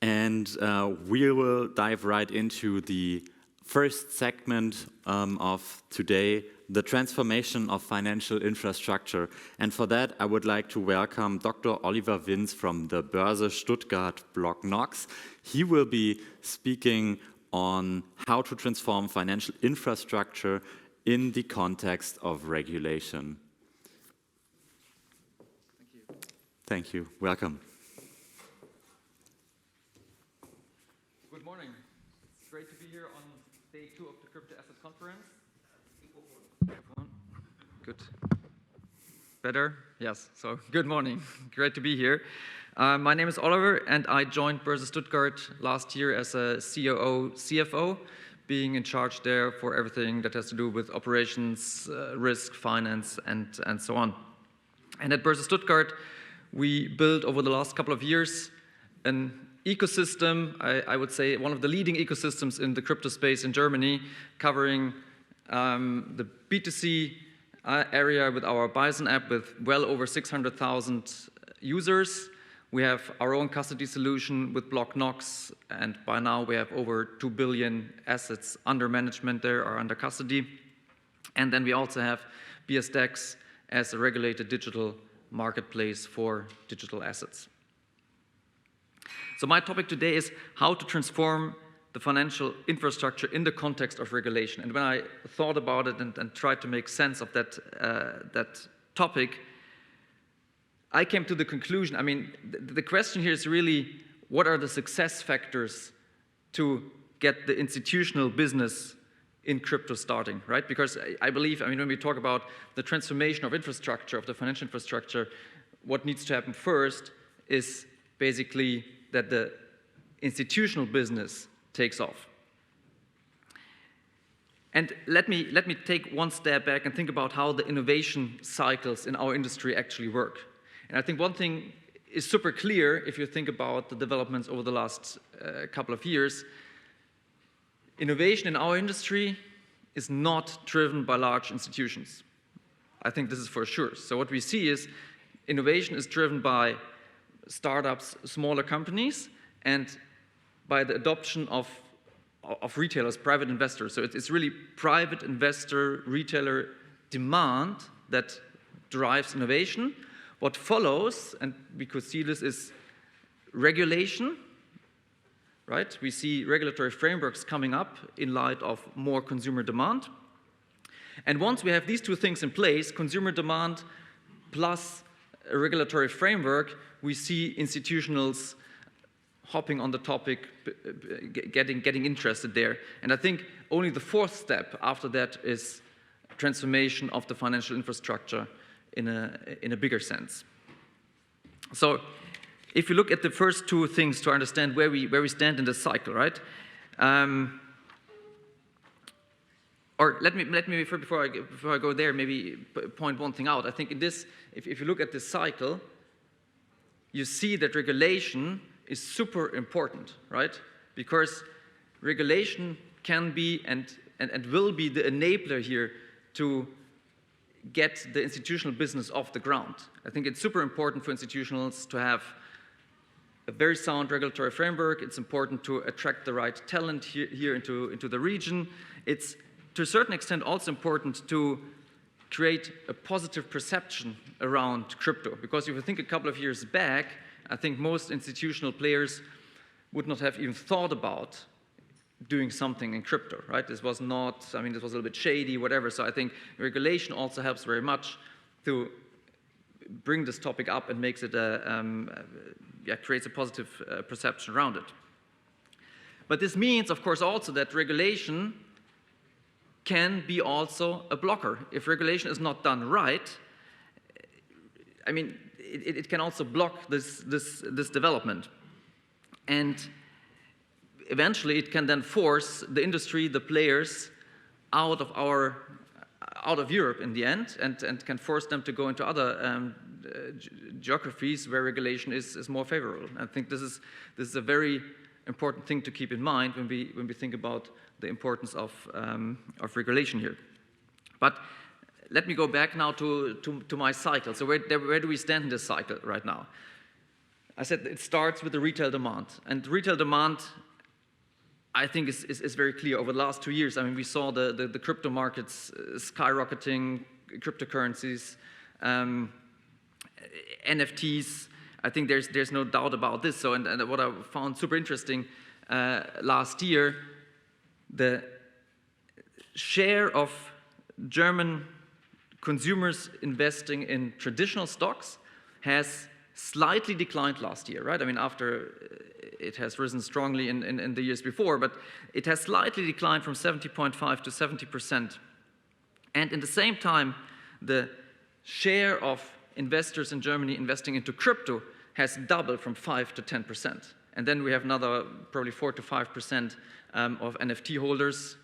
And we will dive right into the first segment of today, the transformation of financial infrastructure. And for that, I would like to welcome Dr. Oliver Vins from the Börse Stuttgart Blocknox. He will be speaking on how to transform financial infrastructure in the context of regulation. Thank you. Thank you. Welcome. Good morning. It's great to be here on day 2 of the Crypto Asset Conference. Good. Better? Yes. So good morning. Great to be here. My name is Oliver, and I joined Börse Stuttgart last year as a COO, CFO, being in charge there for everything that has to do with operations, risk, finance, and so on. And at Börse Stuttgart, we built over the last couple of years an ecosystem, I would say one of the leading ecosystems in the crypto space in Germany, covering the B2C area with our Bison app with well over 600,000 users. We have our own custody solution with Blocknox, and by now we have over 2 billion assets under management there or under custody. And then we also have BSDEX as a regulated digital marketplace for digital assets. So my topic today is how to transform the financial infrastructure in the context of regulation. And when I thought about it and tried to make sense of that topic, I came to the conclusion, I mean, the question here is really, what are the success factors to get the institutional business in crypto starting, right? Because I believe, I mean, when we talk about the transformation of infrastructure, of the financial infrastructure, what needs to happen first is basically that the institutional business takes off. And let me take one step back and think about how the innovation cycles in our industry actually work. And I think one thing is super clear if you think about the developments over the last couple of years. Innovation in our industry is not driven by large institutions. I think this is for sure. So what we see is innovation is driven by startups, smaller companies, and by the adoption of retailers, private investors. So it's really private investor, retailer demand that drives innovation. What follows, and we could see this, is regulation, right? We see regulatory frameworks coming up in light of more consumer demand. And once we have these two things in place, consumer demand plus a regulatory framework, we see institutionals hopping on the topic, getting interested there. And I think only the fourth step after that is transformation of the financial infrastructure in a bigger sense. So if you look at the first two things to understand where we stand in the cycle, right? Or let me before I go there, maybe point one thing out. I think in this, if you look at this cycle, you see that regulation is super important, right? Because regulation can be and will be the enabler here to get the institutional business off the ground. I think it's super important for institutionals to have a very sound regulatory framework. It's important to attract the right talent here into the region. It's to a certain extent also important to create a positive perception around crypto. Because if you think a couple of years back, I think most institutional players would not have even thought about doing something in crypto, right? This was not, I mean, this was a little bit shady, whatever. So I think regulation also helps very much to bring this topic up and makes it creates a positive perception around it. But this means, of course, also that regulation can be also a blocker. If regulation is not done right, I mean, it can also block this development. And eventually it can then force the industry, the players, out of Europe in the end, and can force them to go into other geographies where regulation is more favorable. I think this is a very important thing to keep in mind when we think about the importance of regulation here. But let me go back now to my cycle. So where do we stand in this cycle right now? I said it starts with the retail demand. And retail demand, I think, is very clear. Over the last 2 years, I mean, we saw the crypto markets skyrocketing, cryptocurrencies, NFTs. I think there's no doubt about this. So, and what I found super interesting last year, the share of German consumers investing in traditional stocks has slightly declined last year, right? I mean, after it has risen strongly in the years before, but it has slightly declined from 70.5 to 70%. And in the same time, the share of investors in Germany investing into crypto has doubled from 5 to 10%. And then we have another probably 4 to 5% of NFT holders,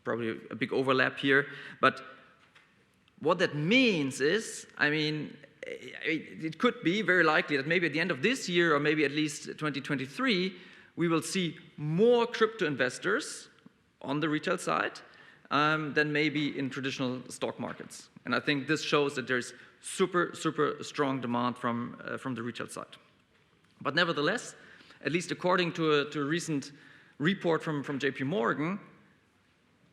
probably a big overlap here. But what that means is, I mean, it could be very likely that maybe at the end of this year, or maybe at least 2023, we will see more crypto investors on the retail side than maybe in traditional stock markets. And I think this shows that there's super strong demand from the retail side. But nevertheless, at least according to a recent report from JP Morgan,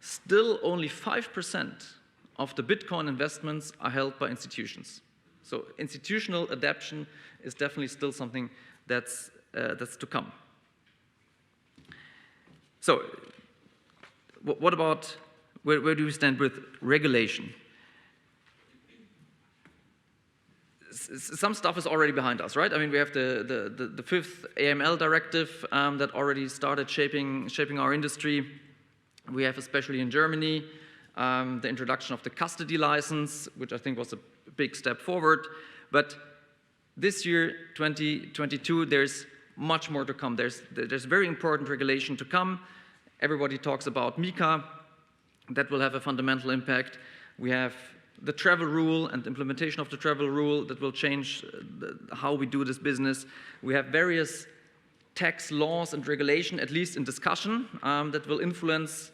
still only 5% of the Bitcoin investments are held by institutions. So institutional adaption is definitely still something that's to come. So what about, where do we stand with regulation? Some stuff is already behind us, right? I mean, we have the fifth AML directive that already started shaping our industry. We have, especially in Germany, the introduction of the custody license, which I think was a big step forward. But this year, 2022, there's much more to come. There's very important regulation to come. Everybody talks about MiCA. That will have a fundamental impact. We have the travel rule and implementation of the travel rule that will change how we do this business. We have various tax laws and regulation, at least in discussion, that will influence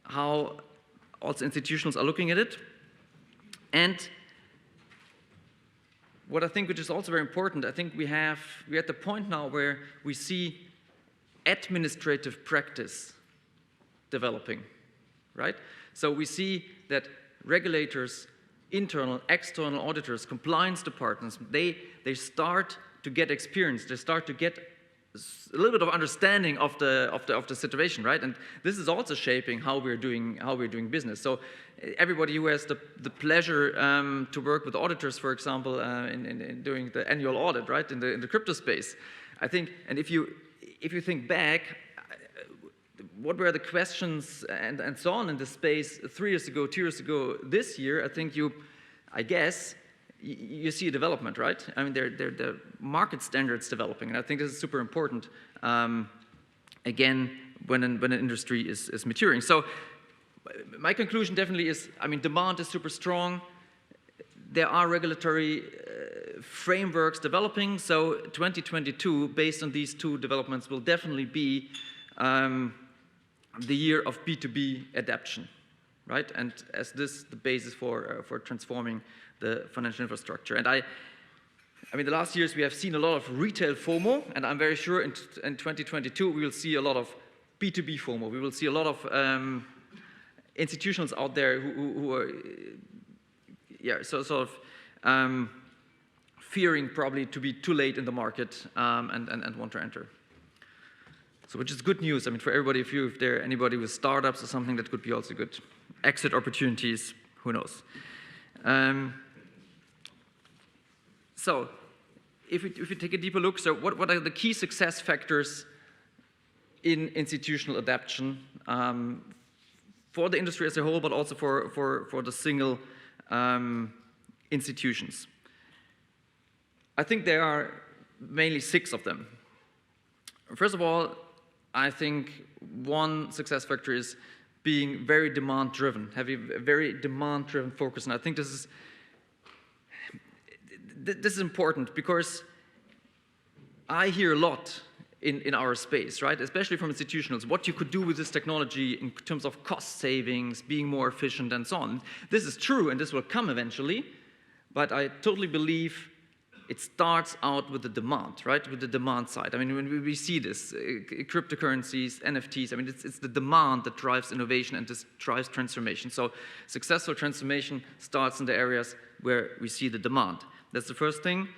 how also institutions are looking at it. And what I think, which is also very important, I think we're at the point now where we see administrative practice developing, right? So we see that regulators, internal, external auditors, compliance departments, they start to get experience. They start to get a little bit of understanding of the situation, right? And this is also shaping how we're doing business. So everybody who has the pleasure to work with auditors, for example, in doing the annual audit, right, in the crypto space, I think, and if you think back, what were the questions and so on in this space 3 years ago, 2 years ago, this year, I think I guess you see a development, right? I mean, the market standards developing, and I think this is super important, again, when an industry is maturing. So my conclusion definitely is, I mean, demand is super strong. There are regulatory frameworks developing, so 2022, based on these two developments, will definitely be the year of B2B adaption, right? And as this the basis for transforming the financial infrastructure. And I mean, the last years we have seen a lot of retail FOMO, and I'm very sure in 2022 we will see a lot of B2B FOMO. We will see a lot of institutions out there who are, yeah, so sort of fearing probably to be too late in the market and want to enter. So, which is good news. I mean, for everybody, if there anybody with startups or something, that could be also good. Exit opportunities, who knows? So, if we take a deeper look, so what are the key success factors in institutional adaptation for the industry as a whole, but also for the single institutions? I think there are mainly 6 of them. First of all, I think one success factor is being very demand-driven, having a very demand-driven focus. And I think this is important because I hear a lot in our space, right? Especially from institutionals, what you could do with this technology in terms of cost savings, being more efficient, and so on. This is true, and this will come eventually, but I totally believe it starts out with the demand, right? With the demand side. I mean, when we see this, cryptocurrencies, NFTs, I mean, it's the demand that drives innovation and this drives transformation. So successful transformation starts in the areas where we see the demand. That's the first thing.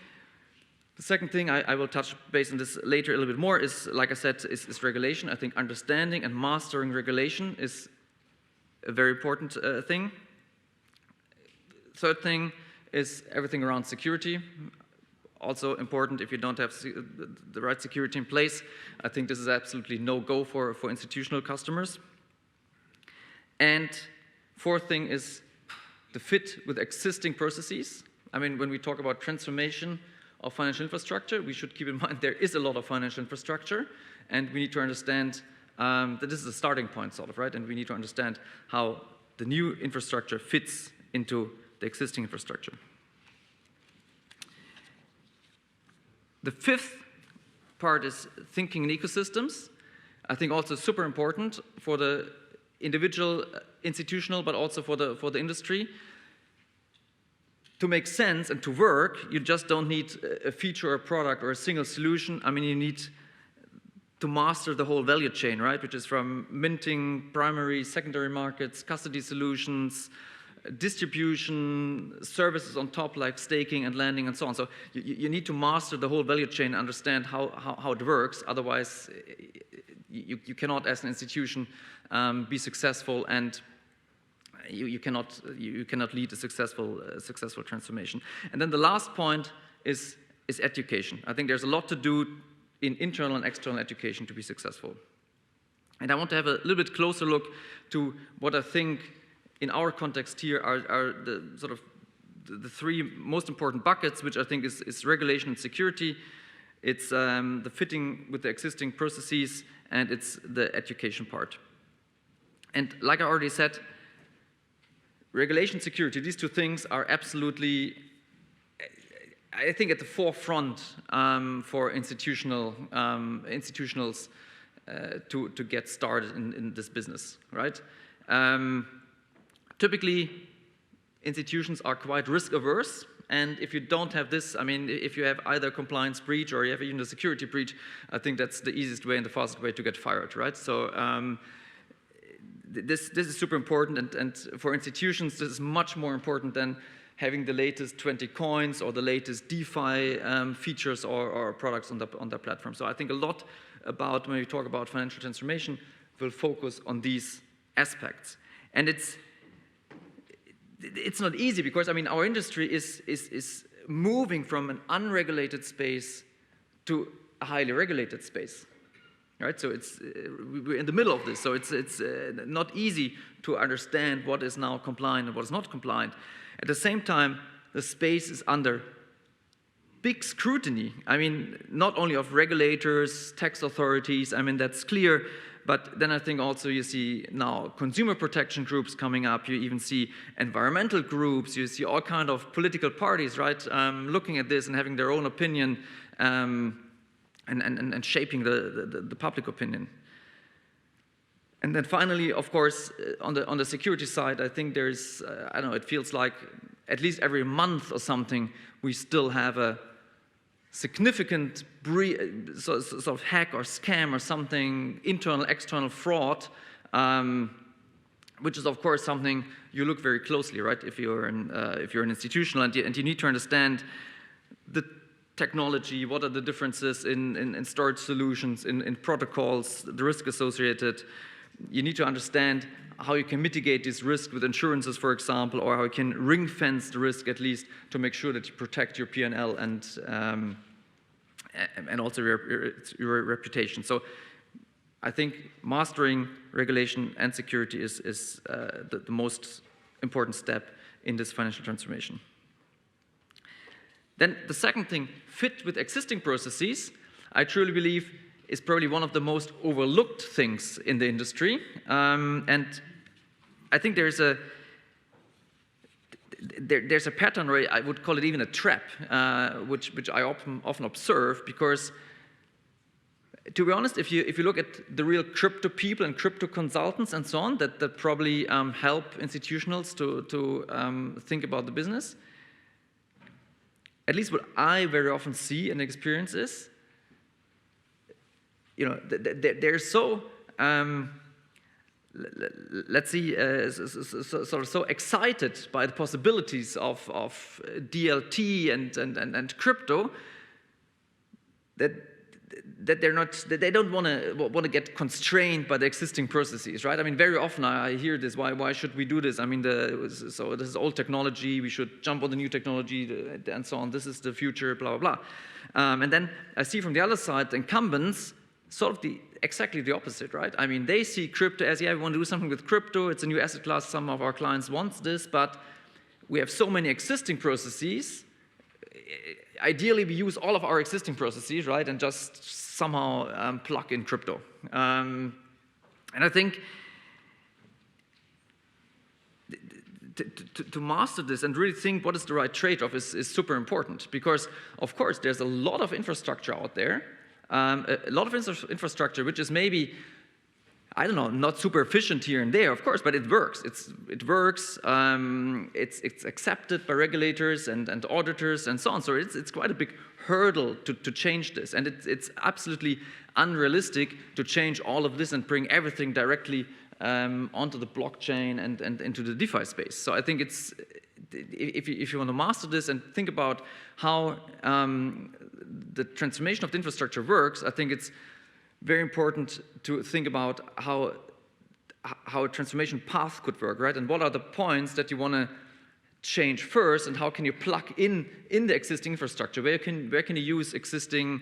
The second thing, I will touch base on this later a little bit more, is, like I said, is regulation. I think understanding and mastering regulation is a very important thing. Third thing is everything around security. Also important. If you don't have the right security in place, I think this is absolutely no-go for institutional customers. And fourth thing is the fit with existing processes. I mean, when we talk about transformation of financial infrastructure, we should keep in mind there is a lot of financial infrastructure, and we need to understand that this is a starting point, sort of, right? And we need to understand how the new infrastructure fits into the existing infrastructure. The fifth part is thinking in ecosystems. I think also super important for the individual, institutional, but also for the industry. To make sense and to work, you just don't need a feature or a product or a single solution. I mean, you need to master the whole value chain, right? Which is from minting, primary, secondary markets, custody solutions, distribution, services on top like staking and lending and so on. So you need to master the whole value chain, understand how it works. Otherwise, you cannot, as an institution, be successful, and you cannot lead a successful transformation. And then the last point is education. I think there's a lot to do in internal and external education to be successful. And I want to have a little bit closer look to what I think in our context here are the sort of the three most important buckets, which I think is regulation and security. It's the fitting with the existing processes, and it's the education part. And like I already said, regulation, security, these two things are absolutely, I think, at the forefront for institutionals to get started in this business, right? Typically, institutions are quite risk averse, and if you don't have this, I mean, if you have either a compliance breach or you have even a security breach, I think that's the easiest way and the fastest way to get fired, right? So this is super important, and for institutions, this is much more important than having the latest 20 coins or the latest DeFi features or products on their platform. So I think a lot about, when we talk about financial transformation, will focus on these aspects. And it's not easy because, I mean, our industry is moving from an unregulated space to a highly regulated space, right? So we're in the middle of this, so it's not easy to understand what is now compliant and what is not compliant. At the same time, the space is under big scrutiny. I mean, not only of regulators, tax authorities, I mean, that's clear, but then I think also you see now consumer protection groups coming up, you even see environmental groups, you see all kind of political parties, right, looking at this and having their own opinion and shaping the public opinion. And then finally, of course, on the security side, I think there's, I don't know, it feels like at least every month or something, we still have a significant sort of hack or scam or something, internal, external fraud, which is of course something you look very closely, right? If you're an institutional and you need to understand the technology, what are the differences in storage solutions, in protocols, the risk associated. You need to understand how you can mitigate this risk with insurances, for example, or how you can ring fence the risk at least to make sure that you protect your P&L and also your reputation. So I think mastering regulation and security is the most important step in this financial transformation. Then the second thing, fit with existing processes, I truly believe is probably one of the most overlooked things in the industry. And I think there's a pattern, or I would call it even a trap, which I often observe, because to be honest, if you look at the real crypto people and crypto consultants and so on, that probably help institutionals to think about the business, at least what I very often see and experience is, they're so, let's see, so excited by the possibilities of DLT and crypto that they don't want to get constrained by the existing processes, right? I mean, very often I hear this, why should we do this? I mean, so this is old technology, we should jump on the new technology and so on, this is the future, blah, blah, blah. And then I see from the other side, the incumbents, sort of exactly the opposite, right? I mean, they see crypto as, yeah, we want to do something with crypto, it's a new asset class, some of our clients want this, but we have so many existing processes. Ideally, we use all of our existing processes, right, and just somehow plug in crypto. And I think to master this and really think what is the right trade-off is super important, because, of course, there's a lot of infrastructure out there, a lot of infrastructure which is maybe, I don't know, not super efficient here and there, of course, but it works. It works. It's accepted by regulators and auditors and so on. So it's quite a big hurdle to change this, and it's absolutely unrealistic to change all of this and bring everything directly onto the blockchain and into the DeFi space. So I think it's, if you want to master this and think about how the transformation of the infrastructure works, I think it's very important to think about how a transformation path could work, right? And what are the points that you want to change first, and how can you plug in the existing infrastructure? Where can you use existing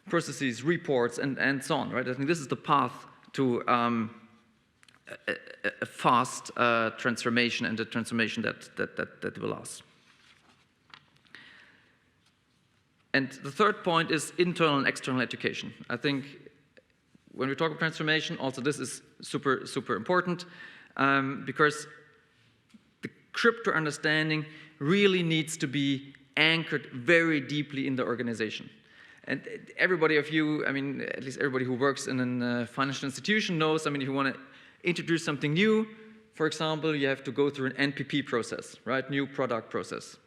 processes, reports, and so on, right? I think this is the path to a fast transformation, and a transformation that will last. And the third point is internal and external education. I think when we talk about transformation, also this is super, super important, because the crypto understanding really needs to be anchored very deeply in the organization. And everybody of you, I mean, at least everybody who works in a financial institution knows, I mean, if you want to introduce something new, for example, you have to go through an NPP process, right? New product process.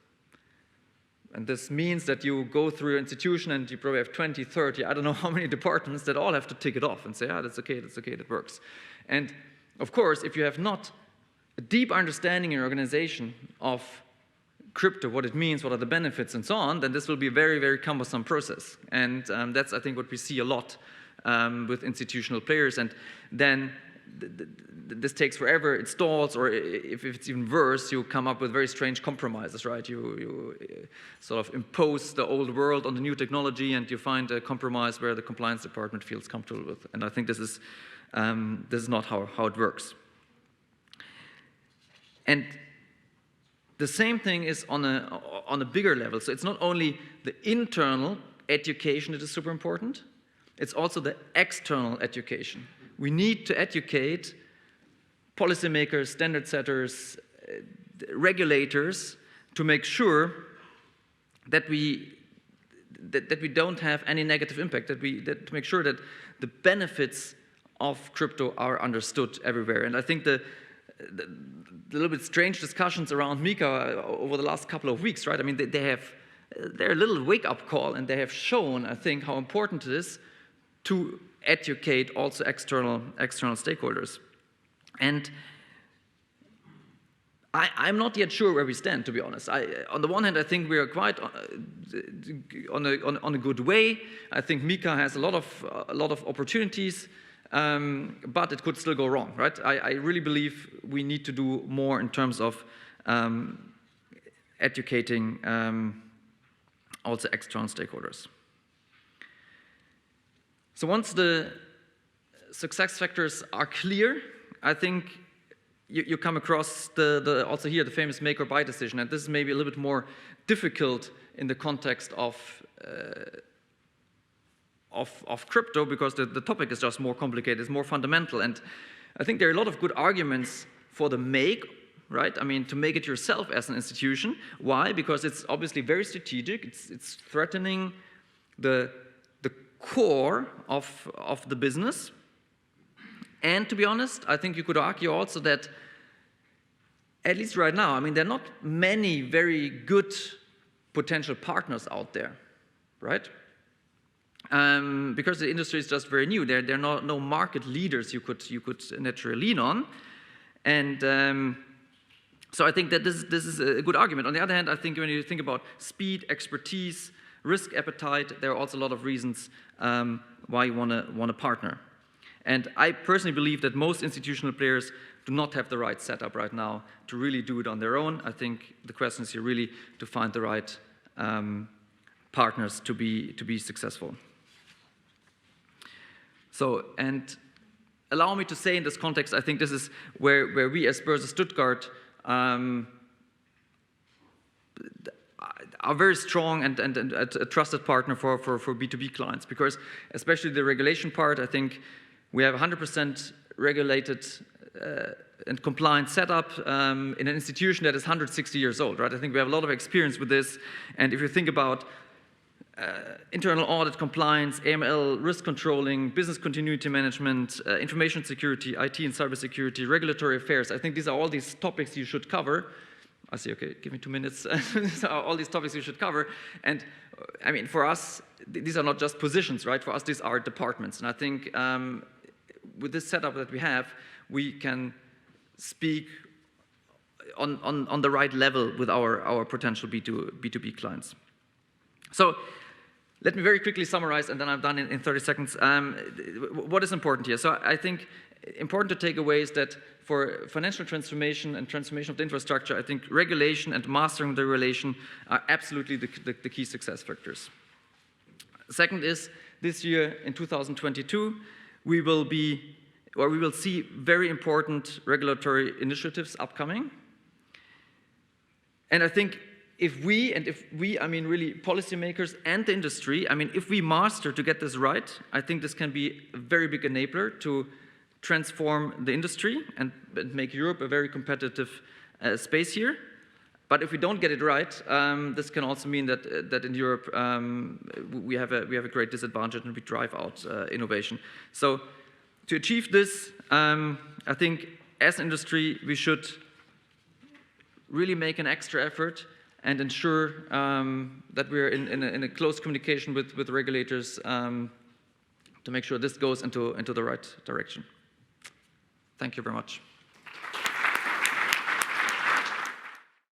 And this means that you go through an institution and you probably have 20, 30, I don't know how many departments that all have to tick it off and say, that's okay, that works. And of course, if you have not a deep understanding in your organization of crypto, what it means, what are the benefits, and so on, then this will be a very, very cumbersome process. And that's, I think, what we see a lot with institutional players. And then this takes forever, it stalls, or if it's even worse, you come up with very strange compromises, right? You sort of impose the old world on the new technology, and you find a compromise where the compliance department feels comfortable with. And I think this is not how it works. And the same thing is on a bigger level. So it's not only the internal education that is super important, it's also the external education. We need to educate policymakers, standard setters, regulators to make sure that we don't have any negative impact, to make sure that the benefits of crypto are understood everywhere. And I think the little bit strange discussions around MiCA over the last couple of weeks, right? I mean, they're a little wake-up call, and they have shown, I think, how important it is to educate also external stakeholders. And I'm not yet sure where we stand, to be honest. On the one hand, I think we are quite on a good way. I think MiCA has a lot of opportunities, but it could still go wrong, right? I really believe we need to do more in terms of educating also external stakeholders. So once the success factors are clear, I think you come across also here the famous make or buy decision, and this is maybe a little bit more difficult in the context of crypto, because the topic is just more complicated, it's more fundamental, and I think there are a lot of good arguments for the make, right? I mean, to make it yourself as an institution. Why? Because it's obviously very strategic. It's threatening the core of the business. And to be honest, I think you could argue also that, at least right now, I mean, there are not many very good potential partners out there, right? Because the industry is just very new. There are no market leaders you could naturally lean on. And so I think that this is a good argument. On the other hand, I think when you think about speed, expertise, risk appetite, there are also a lot of reasons why you want to partner. And I personally believe that most institutional players do not have the right setup right now to really do it on their own. I think the question is here really to find the right partners to be successful. So, and allow me to say in this context, I think this is where we as Börse Stuttgart are very strong and a trusted partner for B2B clients, because especially the regulation part, I think we have 100% regulated and compliant setup in an institution that is 160 years old, right? I think we have a lot of experience with this, and if you think about internal audit compliance, AML, risk controlling, business continuity management, information security, IT and cybersecurity, regulatory affairs. I think these are all these topics you should cover. I see, okay, give me 2 minutes. These are all these topics you should cover. And I mean, for us, these are not just positions, right? For us, these are departments. And I think with this setup that we have, we can speak on the right level with our potential B2B clients. So let me very quickly summarize, and then I'm done in 30 seconds. What is important here? So I think important to take away is that for financial transformation and transformation of the infrastructure, I think regulation and mastering the regulation are absolutely the key success factors. Second is, this year in 2022, we will see very important regulatory initiatives upcoming. And I think if we, I mean really policymakers and the industry, I mean if we master to get this right, I think this can be a very big enabler to transform the industry and make Europe a very competitive space here. But if we don't get it right, this can also mean that in Europe we have a great disadvantage and we drive out innovation. So to achieve this, I think as an industry we should really make an extra effort and ensure that we're in a close communication with regulators to make sure this goes into the right direction. Thank you very much.